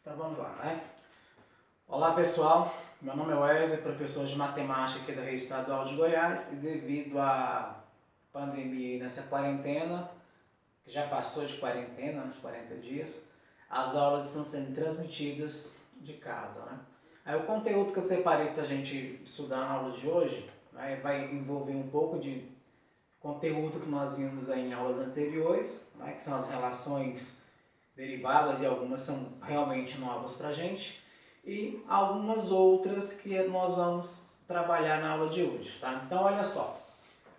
Então vamos lá, né? Olá pessoal, meu nome é Wesley, professor de matemática aqui da Rede Estadual de Goiás, e devido à pandemia e nessa quarentena, que já passou de quarentena, uns 40 dias, as aulas estão sendo transmitidas de casa, né? Aí o conteúdo que eu separei para a gente estudar na aula de hoje, né, vai envolver um pouco de conteúdo que nós vimos aí em aulas anteriores, né, que são as relações derivadas, e algumas são realmente novas para a gente, e algumas outras que nós vamos trabalhar na aula de hoje, tá? Então, olha só,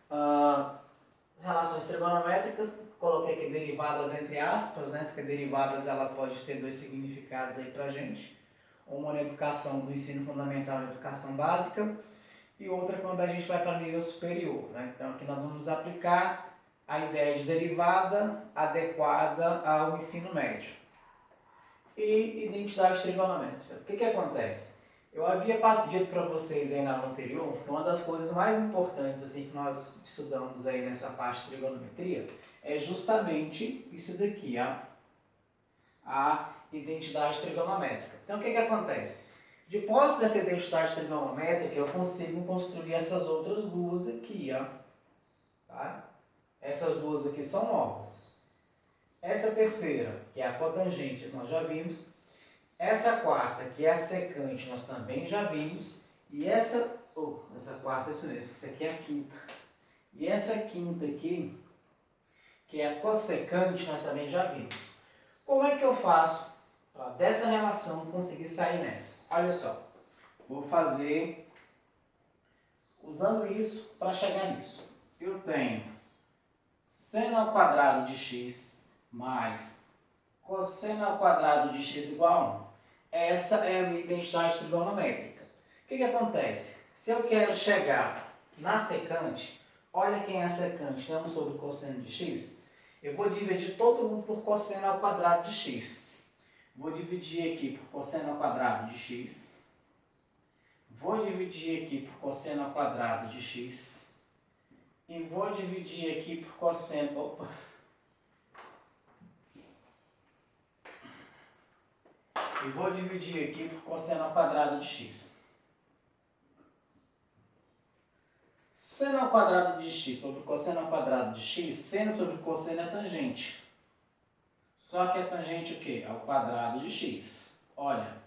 as relações trigonométricas, coloquei aqui derivadas entre aspas, né? Porque derivadas ela pode ter dois significados aí pra gente, uma na educação do ensino fundamental e educação básica, e outra quando a gente vai para nível superior, né? Então aqui nós vamos aplicar a ideia de derivada adequada ao ensino médio. E identidade trigonométrica. O que acontece? Eu havia dito para vocês aí na aula anterior que uma das coisas mais importantes assim, que nós estudamos aí nessa parte de trigonometria é justamente isso daqui, a identidade trigonométrica. Então o que acontece? De posse dessa identidade trigonométrica, eu consigo construir essas outras duas aqui, tá? Essas duas aqui são novas. Essa terceira, que é a cotangente, nós já vimos. Essa quarta, que é a secante, nós também já vimos. E essa quarta, isso mesmo, isso aqui é a quinta. E essa quinta aqui, que é a cossecante, nós também já vimos. Como é que eu faço para dessa relação conseguir sair nessa? Olha só, vou fazer usando isso para chegar nisso. Eu tenho seno ao quadrado de x mais cosseno ao quadrado de x igual a 1. Essa é a minha identidade trigonométrica. O que acontece? Se eu quero chegar na secante, olha quem é a secante, 1 sobre cosseno de x. Eu vou dividir todo mundo por cosseno ao quadrado de x. Vou dividir aqui por cosseno ao quadrado de x. Vou dividir aqui por cosseno ao quadrado de x. E vou dividir aqui por cosseno... E vou dividir aqui por cosseno ao quadrado de x. Seno ao quadrado de x sobre cosseno ao quadrado de x, seno sobre cosseno é tangente. Só que é tangente o quê? Ao quadrado de x. Olha.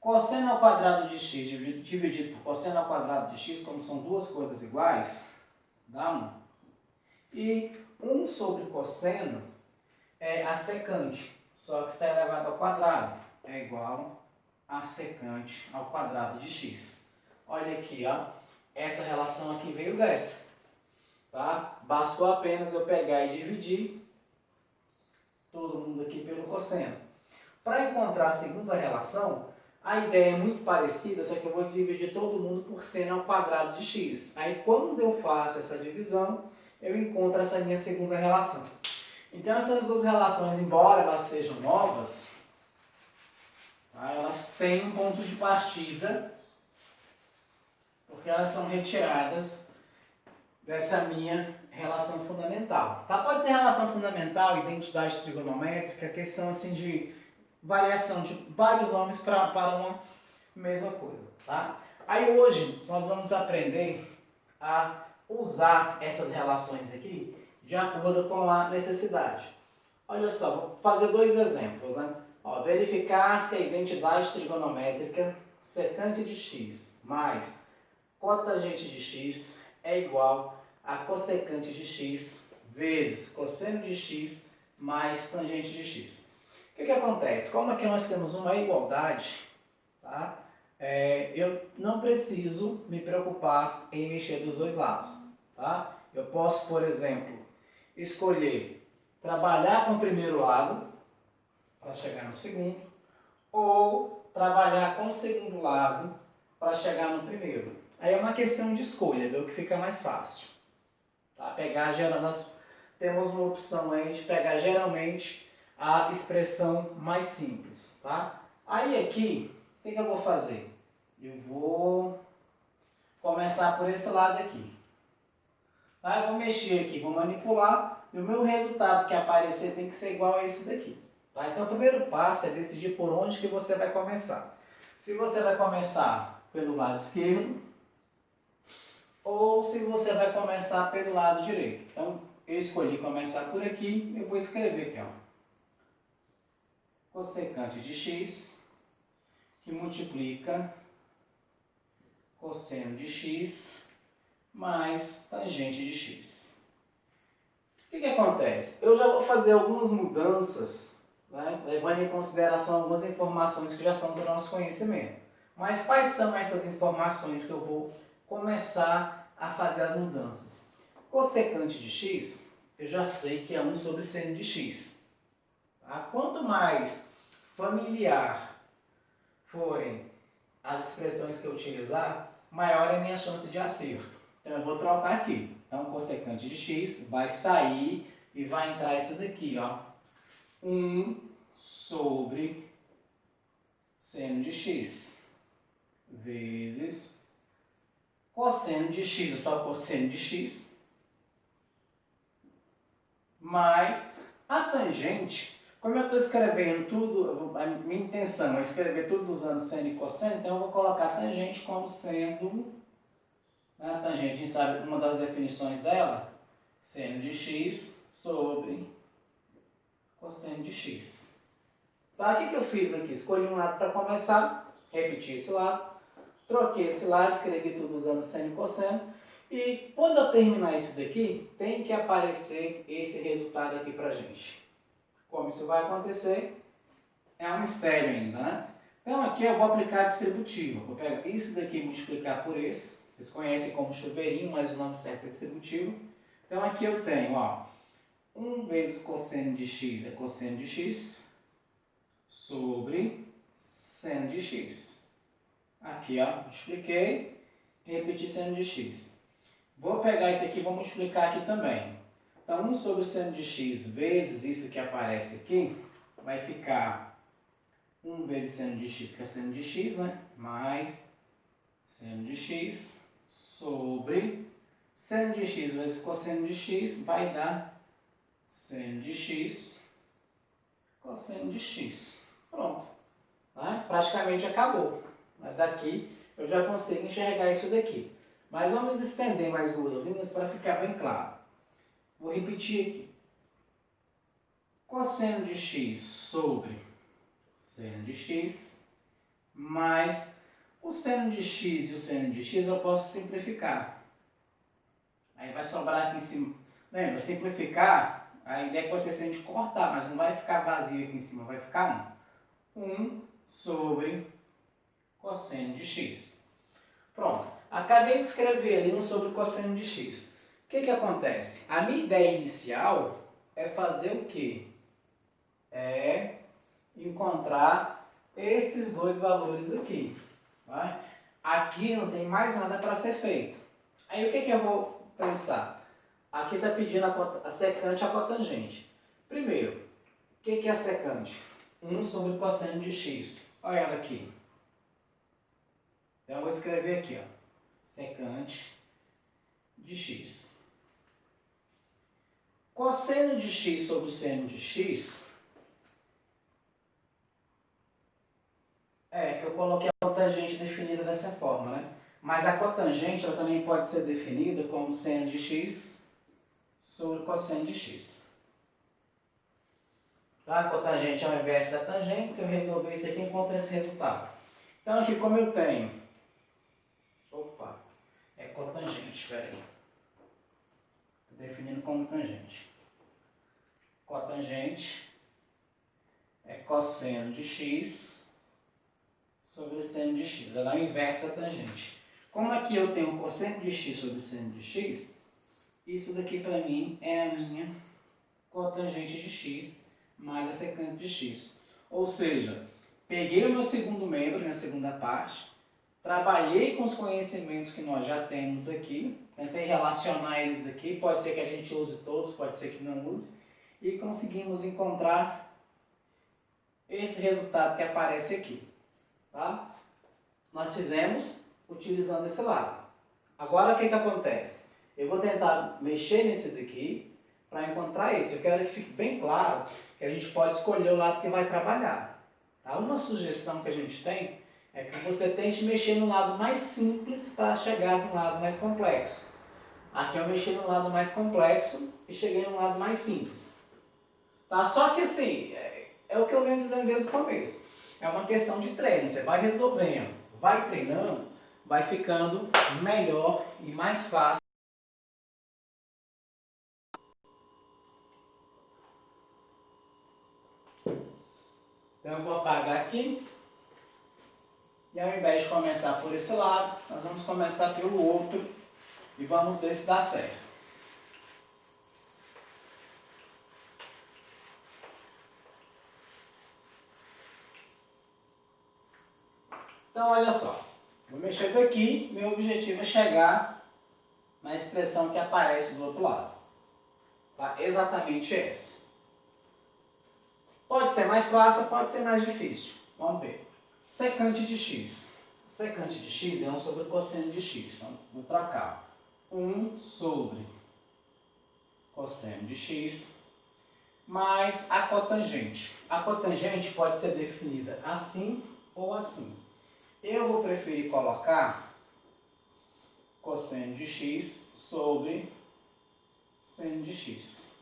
Cosseno ao quadrado de x dividido por cosseno ao quadrado de x, como são duas coisas iguais, dá 1. E 1 sobre cosseno é a secante, só que está elevado ao quadrado. É igual a secante ao quadrado de x. Olha aqui, essa relação aqui veio dessa. Tá? Bastou apenas eu pegar e dividir todo mundo aqui pelo cosseno. Para encontrar a segunda relação, a ideia é muito parecida, só que eu vou dividir todo mundo por seno ao quadrado de x. Aí quando eu faço essa divisão, eu encontro essa minha segunda relação. Então essas duas relações, embora elas sejam novas, tá, elas têm um ponto de partida, porque elas são retiradas dessa minha relação fundamental. Tá? Pode ser relação fundamental, identidade trigonométrica, questão assim de variação de vários nomes para uma mesma coisa. Tá? Aí hoje nós vamos aprender a usar essas relações aqui de acordo com a necessidade. Olha só, vou fazer dois exemplos. Né? Verificar se a identidade trigonométrica secante de x mais cotangente de x é igual a cossecante de x vezes cosseno de x mais tangente de x. O que acontece? Como aqui nós temos uma igualdade, tá? Eu não preciso me preocupar em mexer dos dois lados. Tá? Eu posso, por exemplo, escolher trabalhar com o primeiro lado para chegar no segundo, ou trabalhar com o segundo lado para chegar no primeiro. Aí é uma questão de escolha, ver o que fica mais fácil. Tá? Nós temos uma opção aí de pegar geralmente a expressão mais simples. Tá? Aí aqui, o que eu vou fazer? Eu vou começar por esse lado aqui. Tá? Eu vou mexer aqui, vou manipular, e o meu resultado que aparecer tem que ser igual a esse daqui. Tá? Então o primeiro passo é decidir por onde que você vai começar. Se você vai começar pelo lado esquerdo ou se você vai começar pelo lado direito. Então eu escolhi começar por aqui, eu vou escrever aqui, ó, cossecante de x que multiplica cosseno de x mais tangente de x. O que acontece? Eu já vou fazer algumas mudanças, né, levando em consideração algumas informações que já são do nosso conhecimento. Mas quais são essas informações que eu vou começar a fazer as mudanças? Cossecante de x, eu já sei que é 1 sobre seno de x. Tá? Quanto mais familiar forem as expressões que eu utilizar, maior é a minha chance de acerto. Então eu vou trocar aqui. Então cossecante de x vai sair e vai entrar isso daqui, ó. 1 sobre seno de x vezes cosseno de x, é só cosseno de x, mais a tangente. Como eu estou escrevendo tudo, a minha intenção é escrever tudo usando seno e cosseno, então eu vou colocar a tangente como sendo, né, a tangente, a gente sabe uma das definições dela, seno de x sobre cosseno de x. Tá? O que eu fiz aqui? Escolhi um lado para começar, repeti esse lado, troquei esse lado, escrevi tudo usando seno e cosseno, e quando eu terminar isso daqui, tem que aparecer esse resultado aqui pra gente. Como isso vai acontecer, é um mistério ainda, né? Então aqui eu vou aplicar a distributiva. Vou pegar isso daqui e multiplicar por esse. Vocês conhecem como chuveirinho, mas o nome certo é distributivo. Então aqui eu tenho, ó, 1 vezes cosseno de x é cosseno de x sobre seno de x. Aqui, ó, multipliquei e repeti seno de x. Vou pegar esse aqui e vou multiplicar aqui também. Então 1 sobre seno de x vezes isso que aparece aqui, vai ficar 1 vezes seno de x, que é seno de x, né? Mais seno de x sobre seno de x vezes cosseno de x vai dar seno de x cosseno de x. Pronto. Né? Praticamente acabou. Mas daqui eu já consigo enxergar isso daqui. Mas vamos estender mais duas linhas para ficar bem claro. Vou repetir aqui. Cosseno de x sobre seno de x mais o seno de x e o seno de x eu posso simplificar. Aí vai sobrar aqui em cima. Lembra, simplificar, a ideia é que você sente cortar, mas não vai ficar vazio aqui em cima, vai ficar 1. 1 sobre cosseno de x. Pronto. Acabei de escrever ali 1 sobre cosseno de x. O que acontece? A minha ideia inicial é fazer o quê? É encontrar esses dois valores aqui. Tá? Aqui não tem mais nada para ser feito. Aí o que eu vou pensar? Aqui está pedindo a secante e a cotangente. Primeiro, o que é a secante? 1 sobre cosseno de x. Olha ela aqui. Então eu vou escrever aqui, ó, secante de x. Cosseno de x sobre seno de x é que eu coloquei a cotangente definida dessa forma, né? Mas a cotangente ela também pode ser definida como seno de x sobre cosseno de x. Tá? A cotangente é o inverso da tangente. Se eu resolver isso aqui, eu encontro esse resultado. Então aqui como eu tenho... Opa! É cotangente, espera aí. Estou definindo como tangente. Cotangente é cosseno de x sobre seno de x. Ela é o inverso da tangente. Como aqui eu tenho cosseno de x sobre seno de x, isso daqui para mim é a minha cotangente de x mais a secante de x. Ou seja, peguei o meu segundo membro, minha segunda parte, trabalhei com os conhecimentos que nós já temos aqui, tentei relacionar eles aqui, pode ser que a gente use todos, pode ser que não use, e conseguimos encontrar esse resultado que aparece aqui. Tá? Nós fizemos utilizando esse lado. Agora o que acontece? Eu vou tentar mexer nesse daqui para encontrar esse. Eu quero que fique bem claro que a gente pode escolher o lado que vai trabalhar. Tá? Uma sugestão que a gente tem é que você tente mexer no lado mais simples para chegar no lado mais complexo. Aqui eu mexi no lado mais complexo e cheguei no lado mais simples. Tá? Só que assim, é o que eu venho dizendo desde o começo. É uma questão de treino. Você vai resolvendo, vai treinando, vai ficando melhor e mais fácil. Então eu vou apagar aqui. E ao invés de começar por esse lado, nós vamos começar pelo outro e vamos ver se dá certo. Então olha só, vou mexer daqui, meu objetivo é chegar na expressão que aparece do outro lado. Tá? Exatamente essa. Pode ser mais fácil, pode ser mais difícil. Vamos ver. Secante de x. Secante de x é 1 sobre cosseno de x. Então, vou trocar. 1 sobre cosseno de x mais a cotangente. A cotangente pode ser definida assim ou assim. Eu vou preferir colocar cosseno de x sobre seno de x.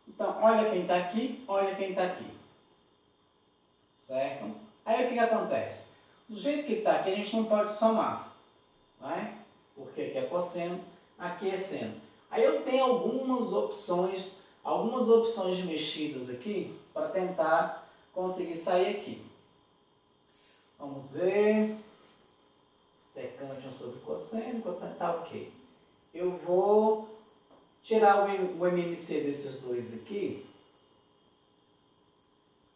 Então, olha quem está aqui, olha quem está aqui. Certo? Aí o que acontece? Do jeito que está aqui, a gente não pode somar. Né? Porque aqui é cosseno, aqui é seno. Aí eu tenho algumas opções de mexidas aqui para tentar conseguir sair aqui. Vamos ver. Secante 1 sobre cosseno, tá ok. Eu vou tirar o MMC desses dois aqui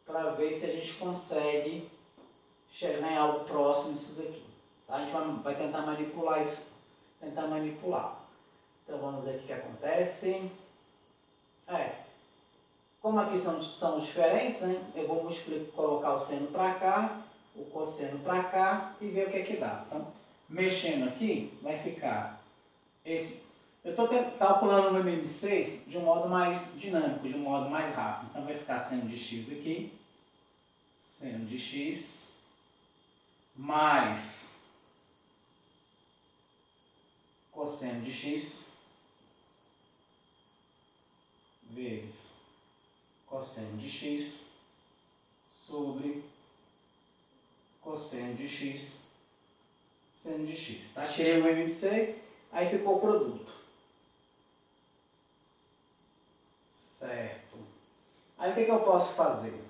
para ver se a gente consegue chegar em algo próximo disso daqui. Tá? A gente vai tentar manipular isso. Tentar manipular. Então vamos ver o que acontece. Como aqui são diferentes, né? Eu vou colocar o seno para cá, o cosseno para cá e ver o que é que dá. Então, mexendo aqui, vai ficar esse. Eu estou calculando o MMC de um modo mais dinâmico, de um modo mais rápido. Então vai ficar seno de x aqui, seno de x, mais cosseno de x, vezes cosseno de x, sobre cosseno de x, seno de x. Tá? Tirei o MMC, aí ficou o produto. Certo. Aí o que eu posso fazer?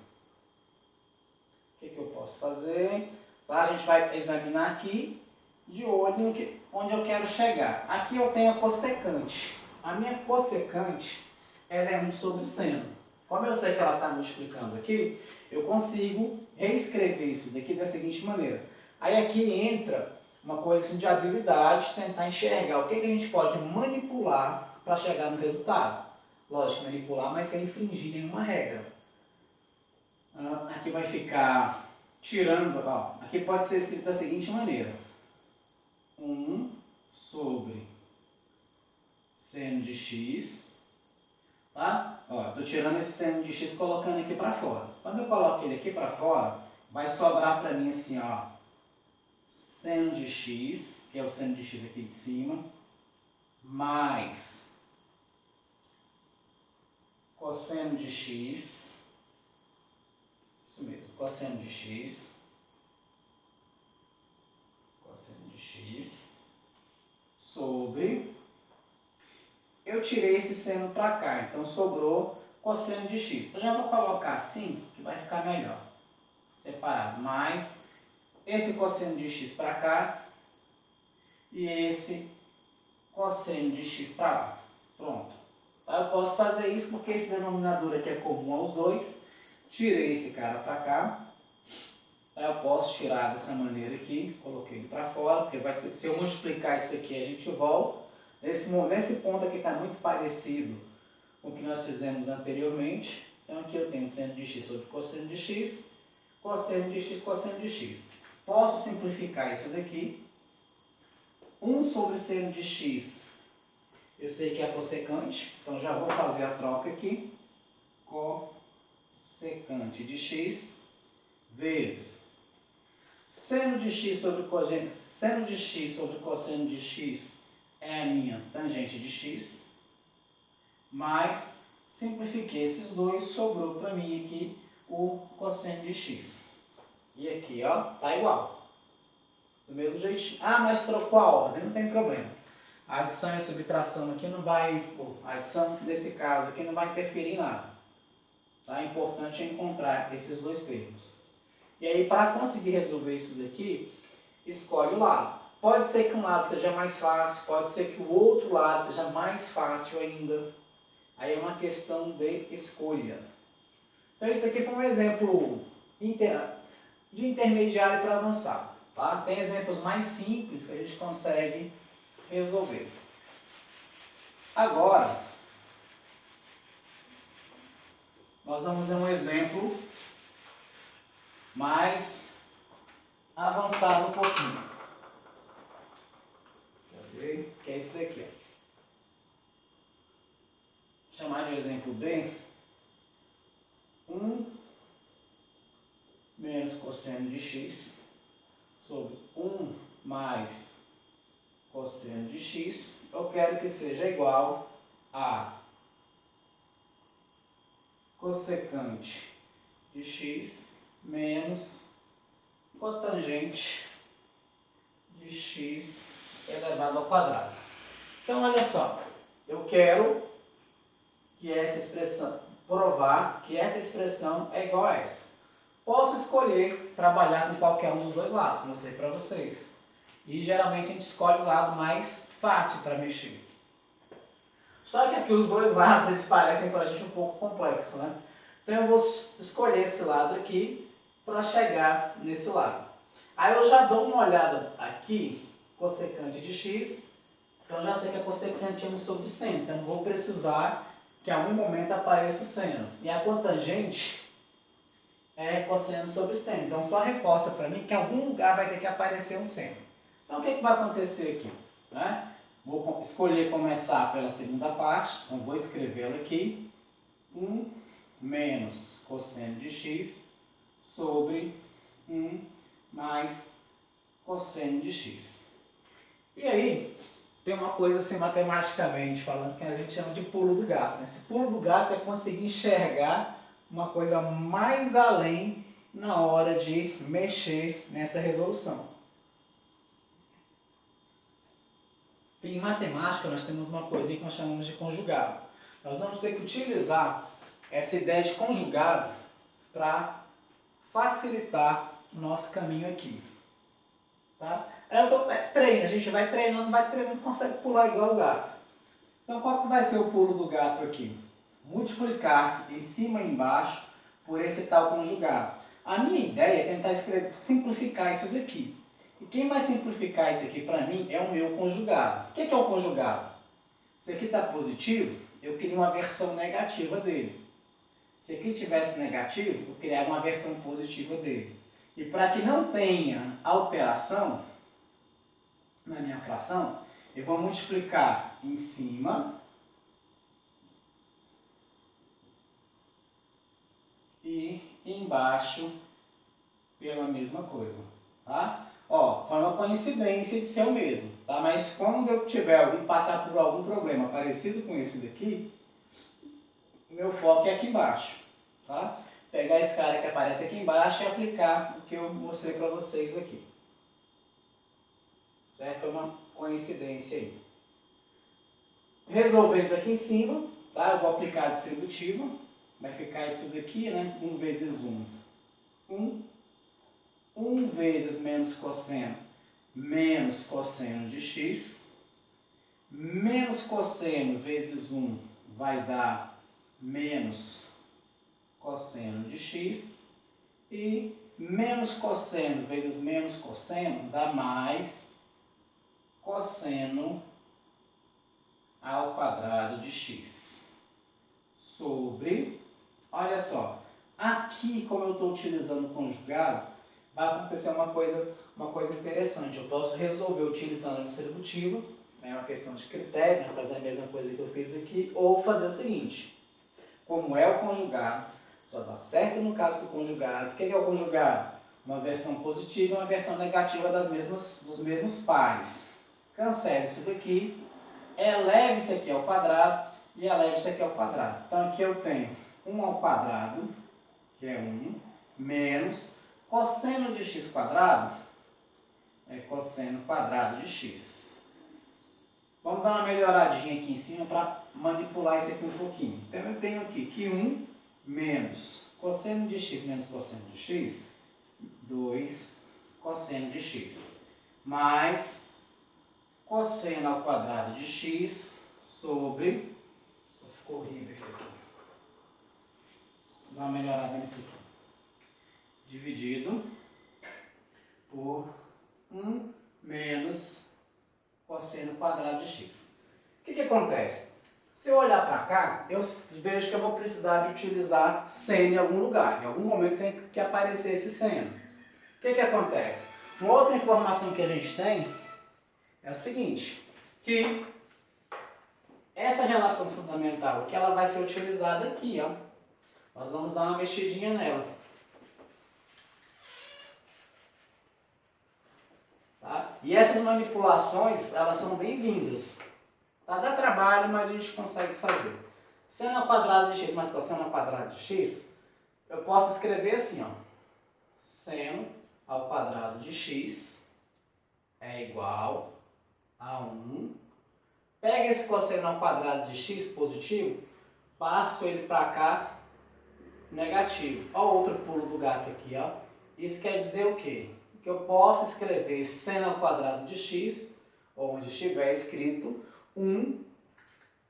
Tá? A gente vai examinar aqui de olho onde eu quero chegar. Aqui eu tenho a cossecante. A minha cossecante ela é 1 sobre seno. Como eu sei que ela está multiplicando aqui, eu consigo reescrever isso daqui da seguinte maneira. Aí aqui entra uma coisa assim de habilidade, tentar enxergar o que a gente pode manipular para chegar no resultado. Lógico, manipular, mas sem infringir nenhuma regra. Aqui vai ficar tirando, ó, aqui pode ser escrito da seguinte maneira. 1 sobre seno de x, tá? Ó, estou tirando esse seno de x e colocando aqui para fora. Quando eu coloco ele aqui para fora, vai sobrar para mim assim, ó, seno de x, que é o seno de x aqui de cima, mais cosseno de x, isso mesmo, cosseno de x, sobre, eu tirei esse seno para cá, então sobrou cosseno de x. Eu já vou colocar assim, que vai ficar melhor, separado, mais esse cosseno de x para cá e esse cosseno de x para lá. Pronto. Eu posso fazer isso porque esse denominador aqui é comum aos dois. Tirei esse cara para cá. Eu posso tirar dessa maneira aqui, coloquei ele para fora, porque vai ser, se eu multiplicar isso aqui, a gente volta. Nesse ponto aqui está muito parecido com o que nós fizemos anteriormente. Então aqui eu tenho seno de x sobre cosseno de x, cosseno de x, cosseno de x. Posso simplificar isso daqui. 1 sobre seno de x Eu sei que é cossecante, então já vou fazer a troca aqui. Cossecante de x vezes seno de x sobre seno de x sobre cosseno de x é a minha tangente de x, mais, simplifiquei esses dois, sobrou para mim aqui o cosseno de x. E aqui, ó, tá igual. Do mesmo jeitinho. Ah, mas trocou a ordem, não tem problema. A adição e a subtração aqui não vai, a adição nesse caso aqui não vai interferir em nada. Tá? É importante encontrar esses dois termos. E aí, para conseguir resolver isso daqui, escolhe o lado. Pode ser que um lado seja mais fácil, pode ser que o outro lado seja mais fácil ainda. Aí é uma questão de escolha. Então, isso aqui foi um exemplo de intermediário para avançado. Tá? Tem exemplos mais simples que a gente consegue resolver. Agora, nós vamos ver um exemplo mais avançado um pouquinho. Cadê? Que é esse daqui. Ó. Vou chamar de exemplo B. 1 menos cosseno de x sobre 1 mais cosseno de x, eu quero que seja igual a cossecante de x menos cotangente de x elevado ao quadrado. Então, olha só, eu quero que essa expressão, provar que essa expressão é igual a essa. Posso escolher trabalhar com qualquer um dos dois lados, mostrei para vocês. E geralmente a gente escolhe o lado mais fácil para mexer. Só que aqui os dois lados eles parecem para a gente um pouco complexo, né? Então eu vou escolher esse lado aqui para chegar nesse lado. Aí eu já dou uma olhada aqui, cossecante de x, então já sei que a cossecante é 1 sobre seno, então vou precisar que a algum momento apareça o seno. E a cotangente é cosseno sobre seno, então só reforça para mim que em algum lugar vai ter que aparecer um seno. Então o que vai acontecer aqui? Né? Vou escolher começar pela segunda parte, então vou escrevê-la aqui. 1 menos cosseno de x sobre 1 mais cosseno de x. E aí, tem uma coisa assim matematicamente falando que a gente chama de pulo do gato. Esse pulo do gato é conseguir enxergar uma coisa mais além na hora de mexer nessa resolução. Em matemática, nós temos uma coisinha que nós chamamos de conjugado. Nós vamos ter que utilizar essa ideia de conjugado para facilitar o nosso caminho aqui. Tá? Treino, a gente vai treinando, consegue pular igual o gato. Então, qual que vai ser o pulo do gato aqui? Multiplicar em cima e embaixo por esse tal conjugado. A minha ideia é tentar simplificar isso daqui. E quem vai simplificar isso aqui para mim é o meu conjugado. O que é o conjugado? Se aqui está positivo, eu queria uma versão negativa dele. Se aqui tivesse negativo, eu criava uma versão positiva dele. E para que não tenha alteração na minha fração, eu vou multiplicar em cima e embaixo pela mesma coisa, tá? Ó, foi uma coincidência de ser o mesmo, tá? Mas quando eu passar por algum problema parecido com esse daqui, meu foco é aqui embaixo, tá? Pegar esse cara que aparece aqui embaixo e aplicar o que eu mostrei para vocês aqui. Certo? Foi uma coincidência aí. Resolvendo aqui em cima, tá? Eu vou aplicar a distributiva. Vai ficar isso daqui, né? 1 vezes 1. 1 vezes menos cosseno de x. Menos cosseno vezes 1 vai dar menos cosseno de x. E menos cosseno vezes menos cosseno dá mais cosseno ao quadrado de x. Sobre, olha só, aqui como eu estou utilizando o conjugado, vai acontecer uma coisa interessante. Eu posso resolver utilizando a distributiva, é uma questão de critério, né? Fazer a mesma coisa que eu fiz aqui, ou fazer o seguinte, como é o conjugado, só dá certo no caso do conjugado. O que é o conjugado? Uma versão positiva e uma versão negativa dos mesmos pares. Cancele isso daqui, eleve isso aqui ao quadrado e eleve isso aqui ao quadrado. Então aqui eu tenho 1 ao quadrado, que é 1, menos cosseno de x quadrado, é cosseno quadrado de x. Vamos dar uma melhoradinha aqui em cima para manipular isso aqui um pouquinho. Então eu tenho aqui que 1 menos cosseno de x menos cosseno de x, 2 cosseno de x, mais cosseno ao quadrado de x sobre... Ficou horrível isso aqui. Vou dar uma melhorada nisso aqui. Dividido por 1 menos cosseno quadrado de x. O que acontece? Se eu olhar para cá, eu vejo que eu vou precisar de utilizar seno em algum lugar. Em algum momento tem que aparecer esse seno. O que acontece? Uma outra informação que a gente tem é o seguinte, que essa relação fundamental que ela vai ser utilizada aqui, ó. Nós vamos dar uma mexidinha nela. Tá? E essas manipulações, elas são bem-vindas. Tá? Dá trabalho, mas a gente consegue fazer. Seno ao quadrado de x mais cosseno ao quadrado de x, eu posso escrever assim, ó. Seno ao quadrado de x é igual a 1. Pega esse cosseno ao quadrado de x positivo, passo ele para cá, negativo. Olha o outro pulo do gato aqui, ó. Isso quer dizer o quê? Que eu posso escrever seno ao quadrado de x, onde estiver escrito 1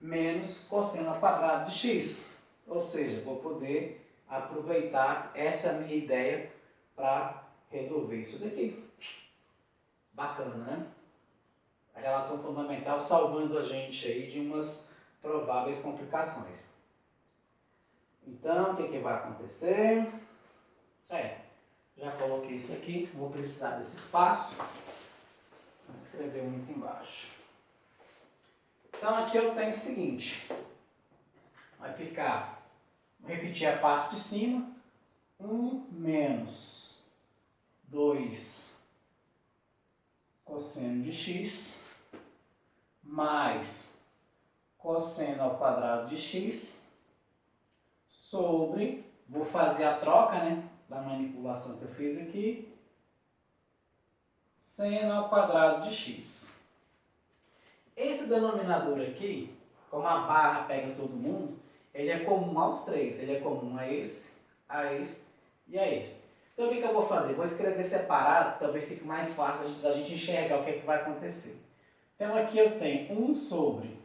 menos cosseno ao quadrado de x. Ou seja, vou poder aproveitar essa minha ideia para resolver isso daqui. Bacana, né? A relação fundamental salvando a gente aí de umas prováveis complicações. Então, o que vai acontecer? Já coloquei isso aqui, vou precisar desse espaço. Vou escrever muito embaixo. Então aqui eu tenho o seguinte, vai ficar, vou repetir a parte de cima, 1 menos 2 cosseno de x, mais cosseno ao quadrado de x, sobre, vou fazer a troca, né, da manipulação que eu fiz aqui, seno ao quadrado de x. Esse denominador aqui, como a barra pega todo mundo, ele é comum aos três. Ele é comum a esse e a esse. Então o que eu vou fazer? Vou escrever separado, talvez fique mais fácil da gente enxergar o que vai acontecer. Então aqui eu tenho 1 sobre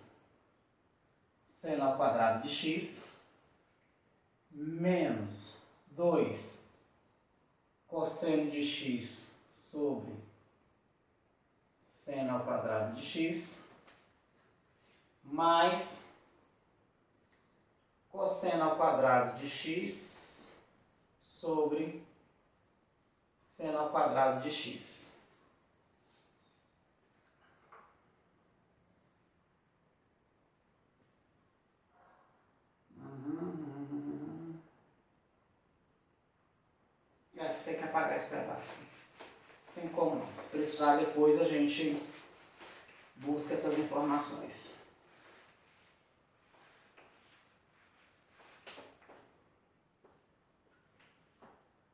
seno ao quadrado de x, menos 2 cosseno de x sobre seno ao quadrado de x, mais cosseno ao quadrado de x sobre seno ao quadrado de x. Tem que apagar esse pedaço. Não tem como não. Se precisar, depois a gente busca essas informações.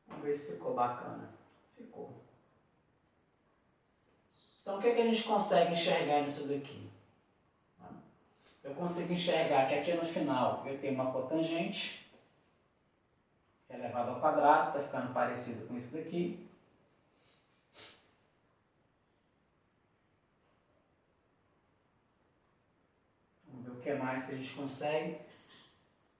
Vamos ver se ficou bacana. Ficou. Então, o que a gente consegue enxergar nisso daqui? Eu consigo enxergar que aqui no final eu tenho uma cotangente, que é elevado ao quadrado, está ficando parecido com isso daqui. Vamos ver o que mais que a gente consegue.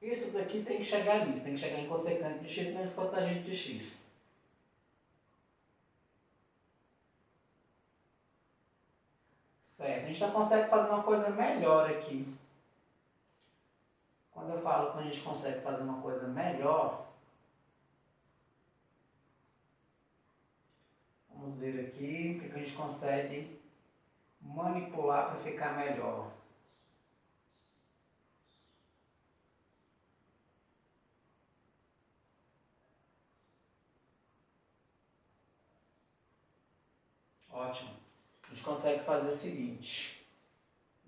Isso daqui tem que chegar nisso, tem que chegar em cossecante de x menos cotangente de x. Certo, a gente já consegue fazer uma coisa melhor aqui. Quando eu falo que a gente consegue fazer uma coisa melhor, vamos ver aqui o que a gente consegue manipular para ficar melhor. Ótimo. A gente consegue fazer o seguinte,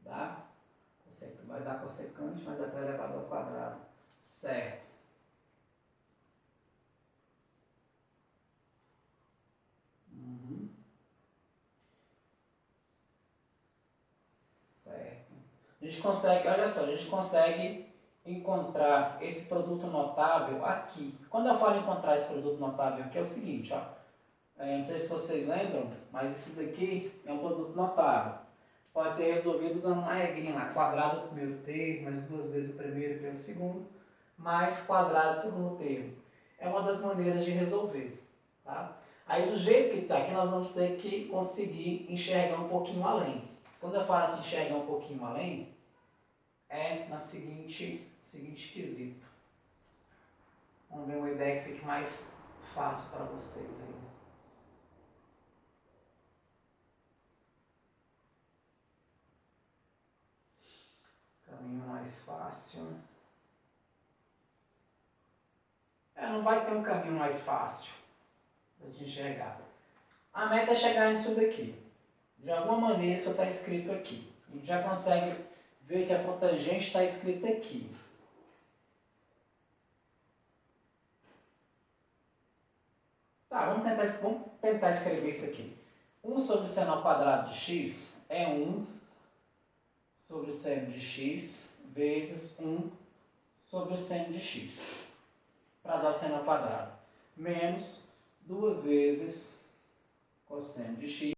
tá? Vai dar cossecante, mas até elevado ao quadrado. Certo. Certo. A gente consegue, olha só, a gente consegue encontrar esse produto notável aqui. Quando eu falo encontrar esse produto notável aqui, é o seguinte, ó. Não sei se vocês lembram, mas isso daqui é um produto notável. Pode ser resolvido usando uma regrinha lá, quadrado do primeiro termo, mais 2 vezes o primeiro pelo segundo, mais quadrado do segundo termo. É uma das maneiras de resolver. Tá? Aí do jeito que está aqui, nós vamos ter que conseguir enxergar um pouquinho além. Quando eu falo assim, enxergar um pouquinho além, é na seguinte quesito. Vamos ver uma ideia que fique mais fácil para vocês aí. Caminho mais fácil. Não vai ter um caminho mais fácil para te enxergar. A meta é chegar nisso daqui. De alguma maneira isso está escrito aqui. A gente já consegue ver que a cotangente está escrita aqui. Tá, vamos tentar escrever isso aqui. 1 sobre seno ao quadrado de x é 1 sobre seno de x vezes 1 sobre seno de x. Para dar seno ao quadrado. Menos 2 vezes cosseno de x.